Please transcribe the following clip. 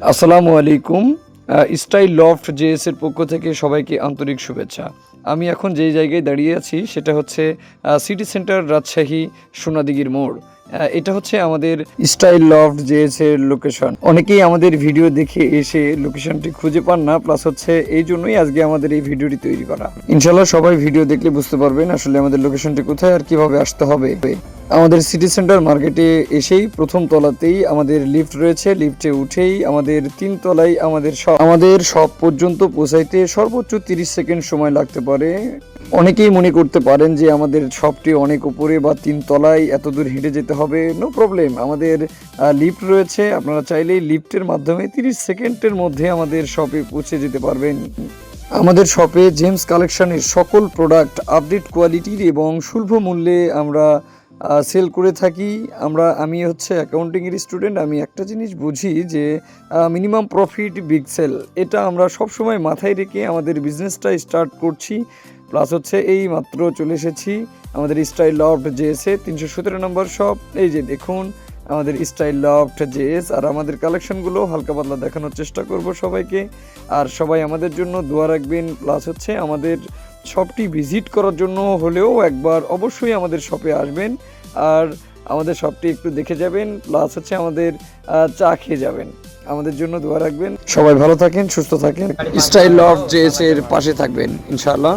আসসালামু আলাইকুম। Style loft JS এর পক্ষ থেকে সবাইকে আন্তরিক শুভেচ্ছা। আমি এখন যেই জায়গায় দাঁড়িয়ে আছি সেটা হচ্ছে সিটি সেন্টার রাজশাহী সোনাদিঘির মোড়। এটা হচ্ছে আমাদের স্টাইল লফট জেএস এর লোকেশন। অনেকেই আমাদের ভিডিও দেখে এসে লোকেশনটি খুঁজে পান না, প্লাস হচ্ছে এই জন্যই আজকে আমাদের এই ভিডিওটি তৈরি করা। ইনশাল্লাহ সবাই ভিডিও দেখলে বুঝতে পারবেন আসলে আমাদের লোকেশনটি কোথায় আর কিভাবে আসতে হবে। আমাদের সিটি সেন্টার মার্কেটে এসেই প্রথম তলাতেই আমাদের লিফট রয়েছে। লিফটে উঠেই আমাদের 3 তলায় আমাদের সব পর্যন্ত পৌঁছাইতে সর্বোচ্চ 30 সেকেন্ড সময় লাগতে পারে। অনেকেই মনে করতে পারেন যে আমাদের শপটি অনেক উপরে বা 3 তলায় এত দূর হেঁটে যেতে হবে। নো প্রবলেম, আমাদের লিফট রয়েছে। আপনারা চাইলেই লিফটের মাধ্যমে 30 সেকেন্ডের মধ্যে আমাদের শপে পৌঁছে যেতে পারবেন। আমাদের শপে জেমস কালেকশনের সকল প্রোডাক্ট আপডেট কোয়ালিটির এবং সুলভ মূল্যে আমরা সেল করে থাকি। আমি হচ্ছে অ্যাকাউন্টিংয়ের স্টুডেন্ট। আমি একটা জিনিস বুঝি যে মিনিমাম প্রফিট বিগ সেল, এটা আমরা সবসময় মাথায় রেখে আমাদের বিজনেসটা স্টার্ট করছি। প্লাস হচ্ছে এই মাত্র চলে এসেছি আমাদের স্টাইল লফট জেএসে 317 নম্বর শপ। এই যে দেখুন আমাদের স্টাইল লফট জেএস, আর আমাদের কালেকশনগুলো হালকা পাতলা দেখানোর চেষ্টা করব সবাইকে। আর সবাই আমাদের জন্য দোয়া রাখবেন। প্লাস হচ্ছে আমাদের শপটি ভিজিট করার জন্য হলেও একবার অবশ্যই আমাদের শপে আসবেন, আর আমাদের শপটি একটু দেখে যাবেন। প্লাস হচ্ছে আমাদের চা খেয়ে যাবেন। আমাদের জন্য দোয়া রাখবেন। সবাই ভালো থাকেন, সুস্থ থাকেন, স্টাইল লফট জেএস এর পাশে থাকবেন ইনশাআল্লাহ।